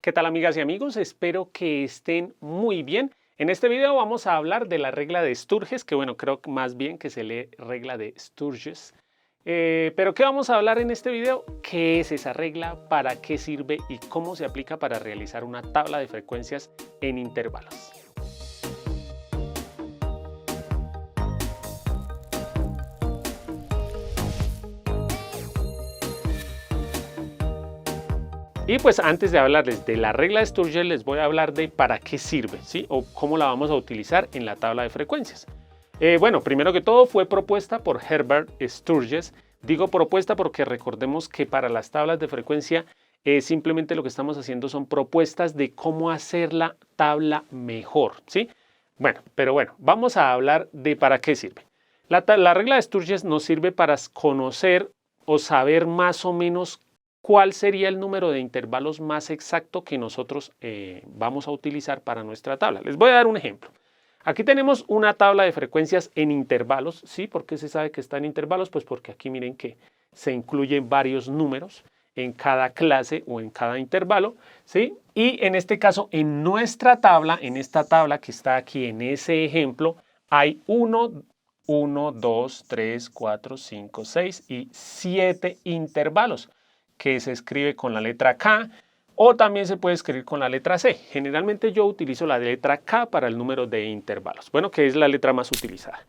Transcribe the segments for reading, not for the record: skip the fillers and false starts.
¿Qué tal, amigas y amigos? Espero que estén muy bien. En este video vamos a hablar de la regla de Sturges, que bueno, creo que más bien que se lee regla de Sturges. Pero ¿qué vamos a hablar en este video? ¿Qué es esa regla? ¿Para qué sirve? ¿Y cómo se aplica para realizar una tabla de frecuencias en intervalos? Y pues antes de hablarles de la regla de Sturges, les voy a hablar de para qué sirve, ¿sí? O cómo la vamos a utilizar en la tabla de frecuencias. Bueno, primero que todo fue propuesta por Herbert Sturges. Digo propuesta porque recordemos que para las tablas de frecuencia simplemente lo que estamos haciendo son propuestas de cómo hacer la tabla mejor, ¿sí? Bueno, vamos a hablar de para qué sirve. La regla de Sturges nos sirve para conocer o saber más o menos cuál sería el número de intervalos más exacto que nosotros vamos a utilizar para nuestra tabla. Les voy a dar un ejemplo. Aquí tenemos una tabla de frecuencias en intervalos. ¿Sí? ¿Por qué se sabe que está en intervalos? Pues porque aquí miren que se incluyen varios números en cada clase o en cada intervalo. ¿Sí? Y en este caso, en nuestra tabla, en esta tabla que está aquí en ese ejemplo, hay 1, 2, 3, 4, 5, 6 y 7 intervalos, que se escribe con la letra K o también se puede escribir con la letra C. Generalmente yo utilizo la letra K para el número de intervalos, bueno, que es la letra más utilizada.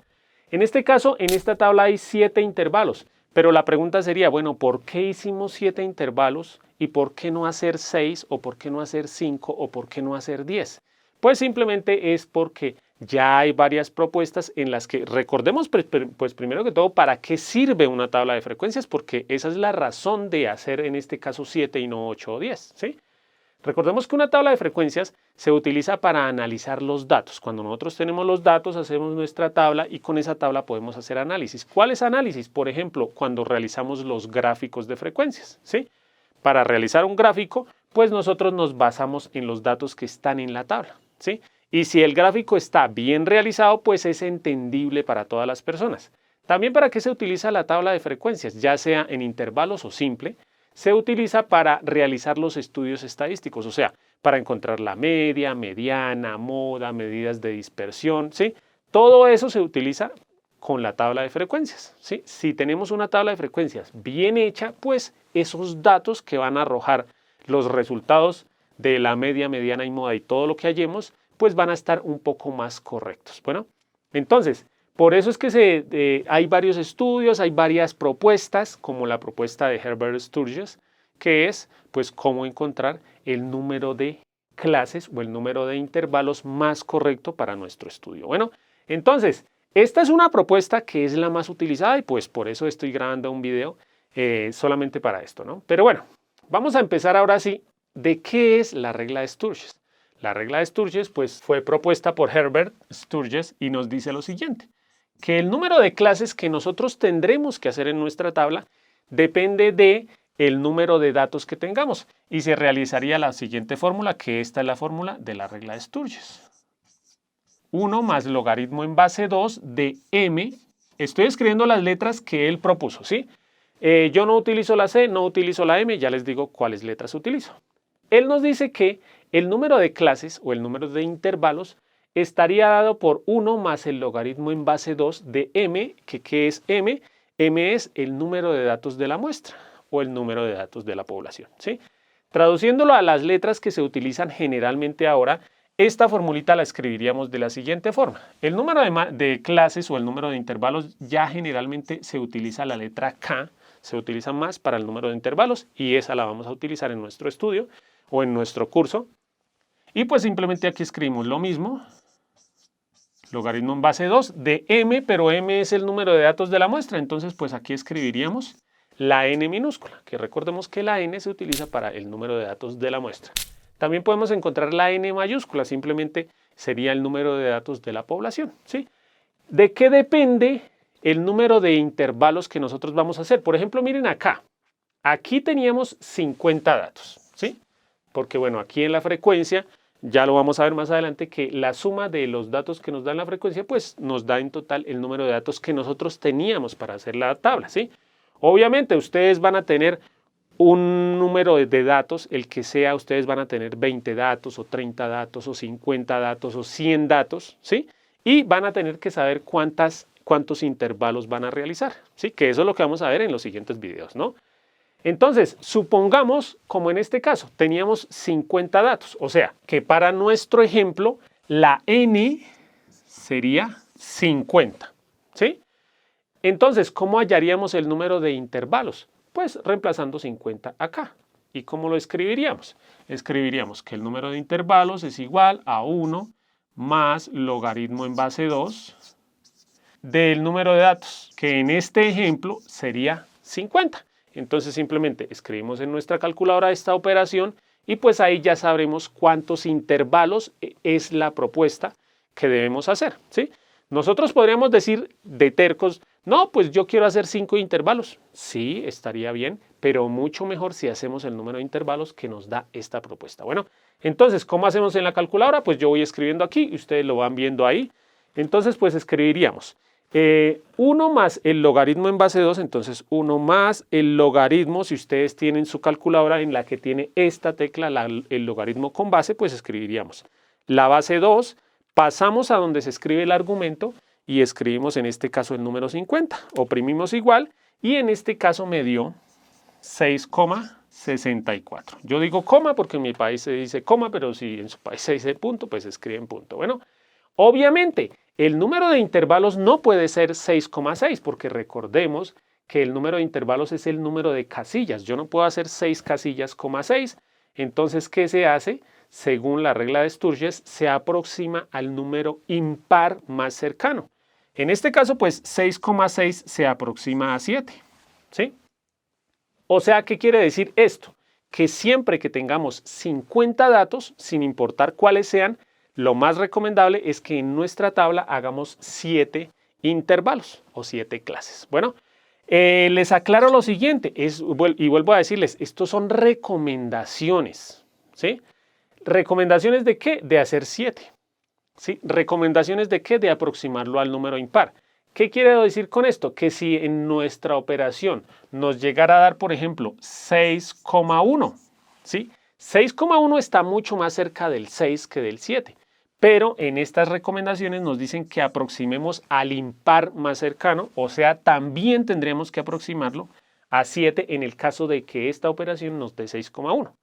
En este caso, en esta tabla hay 7 intervalos, pero la pregunta sería, bueno, ¿por qué hicimos 7 intervalos y por qué no hacer 6 o por qué no hacer 5 o por qué no hacer 10? Pues simplemente es porque ya hay varias propuestas en las que recordemos, pues primero que todo, ¿para qué sirve una tabla de frecuencias? Porque esa es la razón de hacer en este caso 7 y no 8 o 10, ¿sí? Recordemos que una tabla de frecuencias se utiliza para analizar los datos. Cuando nosotros tenemos los datos, hacemos nuestra tabla y con esa tabla podemos hacer análisis. ¿Cuáles análisis? Por ejemplo, cuando realizamos los gráficos de frecuencias, ¿sí? Para realizar un gráfico, pues nosotros nos basamos en los datos que están en la tabla, ¿sí? Y si el gráfico está bien realizado, pues es entendible para todas las personas. También, ¿para qué se utiliza la tabla de frecuencias? Ya sea en intervalos o simple, se utiliza para realizar los estudios estadísticos, o sea, para encontrar la media, mediana, moda, medidas de dispersión, ¿sí? Todo eso se utiliza con la tabla de frecuencias, ¿sí? Si tenemos una tabla de frecuencias bien hecha, pues esos datos que van a arrojar los resultados de la media, mediana y moda y todo lo que hallemos, pues van a estar un poco más correctos. Bueno, entonces, por eso es que hay varios estudios, hay varias propuestas, como la propuesta de Herbert Sturges, que es, pues, cómo encontrar el número de clases o el número de intervalos más correcto para nuestro estudio. Bueno, entonces, esta es una propuesta que es la más utilizada y pues por eso estoy grabando un video solamente para esto, ¿no? Pero bueno, vamos a empezar ahora sí. ¿De qué es la regla de Sturges? La regla de Sturges pues, fue propuesta por Herbert Sturges y nos dice lo siguiente, que el número de clases que nosotros tendremos que hacer en nuestra tabla depende de el número de datos que tengamos y se realizaría la siguiente fórmula, que esta es la fórmula de la regla de Sturges. 1 más logaritmo en base 2 de m, estoy escribiendo las letras que él propuso, ¿sí? Yo no utilizo la C, no utilizo la M, ya les digo cuáles letras utilizo. Él nos dice que el número de clases o el número de intervalos estaría dado por 1 más el logaritmo en base 2 de m, que ¿qué es m? M es el número de datos de la muestra o el número de datos de la población, ¿sí? Traduciéndolo a las letras que se utilizan generalmente ahora, esta formulita la escribiríamos de la siguiente forma. El número de clases o el número de intervalos ya generalmente se utiliza la letra K, se utiliza más para el número de intervalos y esa la vamos a utilizar en nuestro estudio o en nuestro curso. Y pues simplemente aquí escribimos lo mismo, logaritmo en base 2 de m, pero m es el número de datos de la muestra, entonces pues aquí escribiríamos la n minúscula, que recordemos que la n se utiliza para el número de datos de la muestra. También podemos encontrar la n mayúscula, simplemente sería el número de datos de la población, ¿sí? ¿De qué depende el número de intervalos que nosotros vamos a hacer? Por ejemplo, miren acá. Aquí teníamos 50 datos, ¿sí? Porque bueno, aquí en la frecuencia, ya lo vamos a ver más adelante, que la suma de los datos que nos dan la frecuencia, pues nos da en total el número de datos que nosotros teníamos para hacer la tabla, ¿sí? Obviamente ustedes van a tener un número de datos, el que sea, ustedes van a tener 20 datos o 30 datos o 50 datos o 100 datos, ¿sí? Y van a tener que saber cuántos intervalos van a realizar, ¿sí? Que eso es lo que vamos a ver en los siguientes videos, ¿no? Entonces, supongamos, como en este caso, teníamos 50 datos, o sea, que para nuestro ejemplo, la n sería 50, ¿sí? Entonces, ¿cómo hallaríamos el número de intervalos? Pues reemplazando 50 acá. ¿Y cómo lo escribiríamos? Escribiríamos que el número de intervalos es igual a 1 más logaritmo en base 2 del número de datos, que en este ejemplo sería 50. Entonces simplemente escribimos en nuestra calculadora esta operación y pues ahí ya sabremos cuántos intervalos es la propuesta que debemos hacer, ¿sí? Nosotros podríamos decir de tercos, no, pues yo quiero hacer 5 intervalos. Sí, estaría bien, pero mucho mejor si hacemos el número de intervalos que nos da esta propuesta. Bueno, entonces, ¿cómo hacemos en la calculadora? Pues yo voy escribiendo aquí y ustedes lo van viendo ahí. Entonces, pues escribiríamos 1 más el logaritmo en base 2, entonces 1 más el logaritmo, si ustedes tienen su calculadora en la que tiene esta tecla, el logaritmo con base, pues escribiríamos la base 2, pasamos a donde se escribe el argumento y escribimos en este caso el número 50, oprimimos igual y en este caso me dio 6,64. Yo digo coma porque en mi país se dice coma, pero si en su país se dice punto, pues escriben punto. Bueno, obviamente el número de intervalos no puede ser 6,6 porque recordemos que el número de intervalos es el número de casillas. Yo no puedo hacer 6 casillas, 6. Entonces, ¿qué se hace? Según la regla de Sturges, se aproxima al número impar más cercano. En este caso, pues 6,6 se aproxima a 7, ¿sí? O sea, ¿qué quiere decir esto? Que siempre que tengamos 50 datos, sin importar cuáles sean, lo más recomendable es que en nuestra tabla hagamos 7 intervalos o 7 clases. Bueno, les aclaro lo siguiente, y vuelvo a decirles, estos son recomendaciones, ¿sí? ¿Recomendaciones de qué? De hacer 7. ¿Sí? ¿Recomendaciones de qué? De aproximarlo al número impar. ¿Qué quiere decir con esto? Que si en nuestra operación nos llegara a dar, por ejemplo, 6,1, ¿sí? 6,1 está mucho más cerca del 6 que del 7. Pero en estas recomendaciones nos dicen que aproximemos al impar más cercano, o sea, también tendremos que aproximarlo a 7 en el caso de que esta operación nos dé 6,1.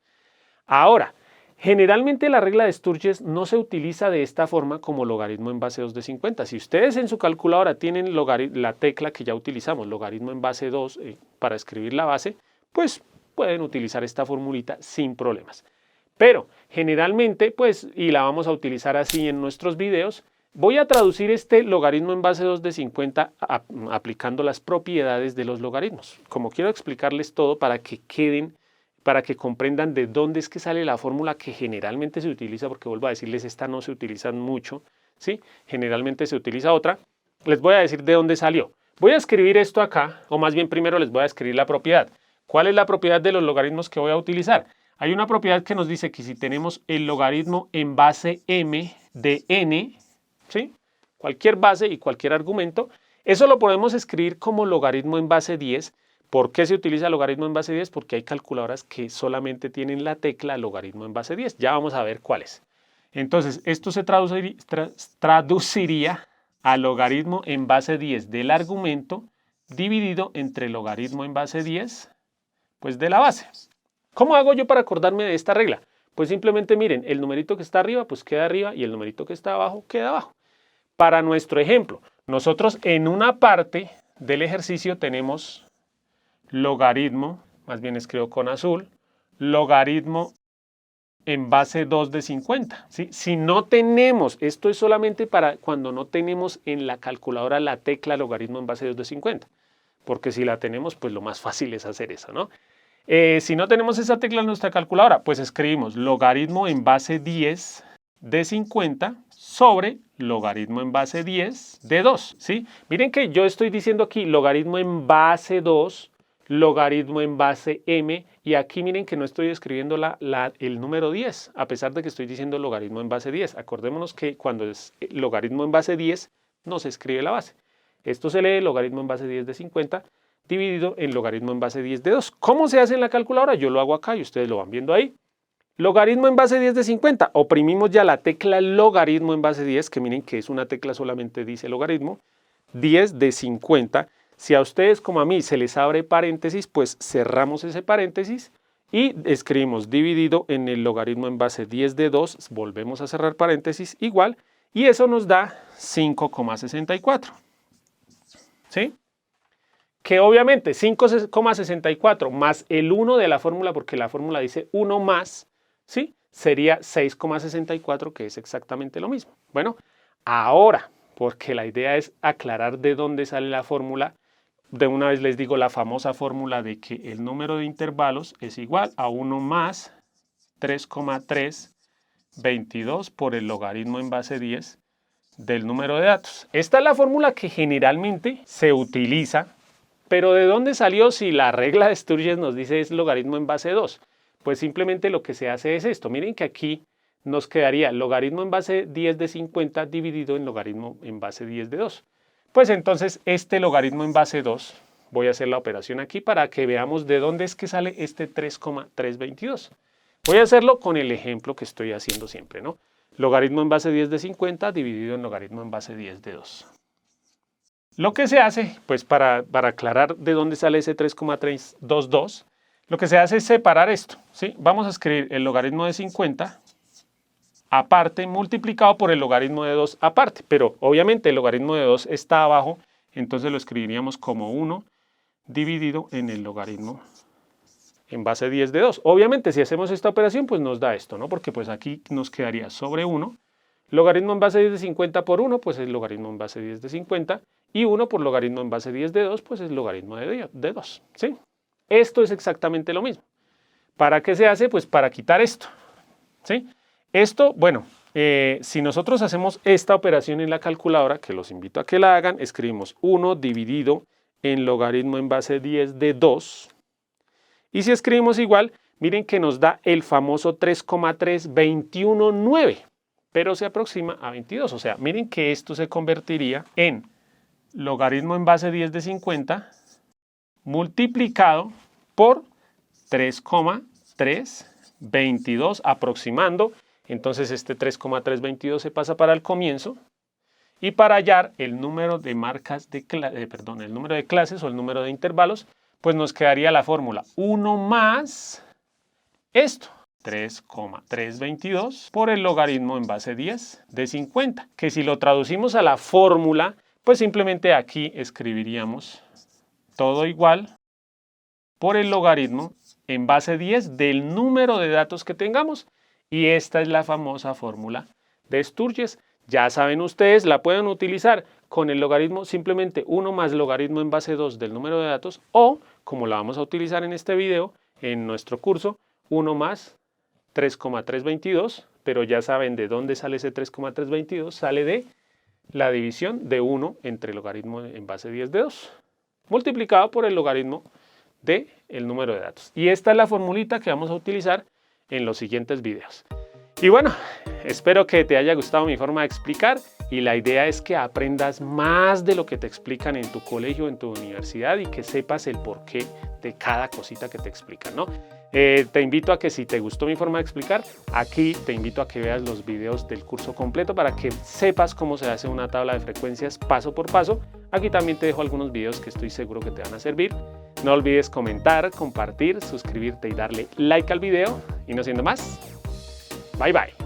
Ahora, generalmente la regla de Sturges no se utiliza de esta forma como logaritmo en base 2 de 50. Si ustedes en su calculadora tienen la tecla que ya utilizamos, logaritmo en base 2, para escribir la base, pues pueden utilizar esta formulita sin problemas. Pero generalmente, pues, y la vamos a utilizar así en nuestros videos, voy a traducir este logaritmo en base 2 de 50 aplicando las propiedades de los logaritmos. Como quiero explicarles todo para que comprendan de dónde es que sale la fórmula que generalmente se utiliza, porque vuelvo a decirles, esta no se utiliza mucho, ¿sí? Generalmente se utiliza otra. Les voy a decir de dónde salió. Voy a escribir esto acá, o más bien primero les voy a escribir la propiedad. ¿Cuál es la propiedad de los logaritmos que voy a utilizar? Hay una propiedad que nos dice que si tenemos el logaritmo en base m de n, ¿sí? Cualquier base y cualquier argumento, eso lo podemos escribir como logaritmo en base 10. ¿Por qué se utiliza logaritmo en base 10? Porque hay calculadoras que solamente tienen la tecla logaritmo en base 10. Ya vamos a ver cuáles. Entonces, esto se traduciría a logaritmo en base 10 del argumento dividido entre logaritmo en base 10, pues de la base. ¿Cómo hago yo para acordarme de esta regla? Pues simplemente miren, el numerito que está arriba, pues queda arriba y el numerito que está abajo, queda abajo. Para nuestro ejemplo, nosotros en una parte del ejercicio tenemos logaritmo, más bien escribo con azul, logaritmo en base 2 de 50. ¿Sí? Si no tenemos, esto es solamente para cuando no tenemos en la calculadora la tecla logaritmo en base 2 de 50. Porque si la tenemos, pues lo más fácil es hacer eso, ¿no? Si no tenemos esa tecla en nuestra calculadora, pues escribimos logaritmo en base 10 de 50 sobre logaritmo en base 10 de 2, ¿sí? Miren que yo estoy diciendo aquí logaritmo en base 2, logaritmo en base m, y aquí miren que no estoy escribiendo el número 10, a pesar de que estoy diciendo logaritmo en base 10. Acordémonos que cuando es logaritmo en base 10, no se escribe la base. Esto se lee logaritmo en base 10 de 50, dividido en logaritmo en base 10 de 2. ¿Cómo se hace en la calculadora? Yo lo hago acá y ustedes lo van viendo ahí. Logaritmo en base 10 de 50. Oprimimos ya la tecla logaritmo en base 10, que miren que es una tecla solamente dice logaritmo. 10 de 50. Si a ustedes como a mí se les abre paréntesis, pues cerramos ese paréntesis y escribimos dividido en el logaritmo en base 10 de 2. Volvemos a cerrar paréntesis igual y eso nos da 5,64. ¿Sí? Que obviamente 5,64 más el 1 de la fórmula, porque la fórmula dice 1 más, ¿sí? Sería 6,64, que es exactamente lo mismo. Bueno, ahora, porque la idea es aclarar de dónde sale la fórmula, de una vez les digo la famosa fórmula de que el número de intervalos es igual a 1 más 3,322 por el logaritmo en base 10 del número de datos. Esta es la fórmula que generalmente se utiliza, pero ¿de dónde salió si la regla de Sturges nos dice es logaritmo en base 2? Pues simplemente lo que se hace es esto. Miren que aquí nos quedaría logaritmo en base 10 de 50 dividido en logaritmo en base 10 de 2. Pues entonces este logaritmo en base 2, voy a hacer la operación aquí para que veamos de dónde es que sale este 3,322. Voy a hacerlo con el ejemplo que estoy haciendo siempre, ¿no? Logaritmo en base 10 de 50 dividido en logaritmo en base 10 de 2. Lo que se hace, pues para aclarar de dónde sale ese 3,322, lo que se hace es separar esto, ¿sí? Vamos a escribir el logaritmo de 50 aparte multiplicado por el logaritmo de 2 aparte, pero obviamente el logaritmo de 2 está abajo, entonces lo escribiríamos como 1 dividido en el logaritmo en base 10 de 2. Obviamente si hacemos esta operación pues nos da esto, ¿no? Porque pues aquí nos quedaría sobre 1, logaritmo en base 10 de 50 por 1 pues es logaritmo en base 10 de 50 y 1 por logaritmo en base 10 de 2 pues es logaritmo de 2, ¿sí? Esto es exactamente lo mismo. ¿Para qué se hace? Pues para quitar esto, ¿sí? Esto, bueno, si nosotros hacemos esta operación en la calculadora, que los invito a que la hagan, escribimos 1 dividido en logaritmo en base 10 de 2. Y si escribimos igual, miren que nos da el famoso 3,3219, pero se aproxima a 22. O sea, miren que esto se convertiría en logaritmo en base 10 de 50 multiplicado por 3,322 aproximando. Entonces este 3,322 se pasa para el comienzo y para hallar el número de marcas de el número de clases o el número de intervalos, pues nos quedaría la fórmula 1 más esto, 3,322 por el logaritmo en base 10 de 50, que si lo traducimos a la fórmula, pues simplemente aquí escribiríamos todo igual por el logaritmo en base 10 del número de datos que tengamos. Y esta es la famosa fórmula de Sturges. Ya saben ustedes, la pueden utilizar con el logaritmo simplemente 1 más logaritmo en base 2 del número de datos o, como la vamos a utilizar en este video, en nuestro curso, 1 más 3,322, pero ya saben de dónde sale ese 3,322, sale de la división de 1 entre logaritmo en base 10 de 2, multiplicado por el logaritmo del número de datos. Y esta es la formulita que vamos a utilizar en los siguientes videos. Y bueno, espero que te haya gustado mi forma de explicar y la idea es que aprendas más de lo que te explican en tu colegio, en tu universidad y que sepas el porqué de cada cosita que te explican, ¿no? Te invito a que si te gustó mi forma de explicar, aquí te invito a que veas los videos del curso completo para que sepas cómo se hace una tabla de frecuencias paso por paso. Aquí también te dejo algunos videos que estoy seguro que te van a servir. No olvides comentar, compartir, suscribirte y darle like al video. Y no siendo más, bye bye.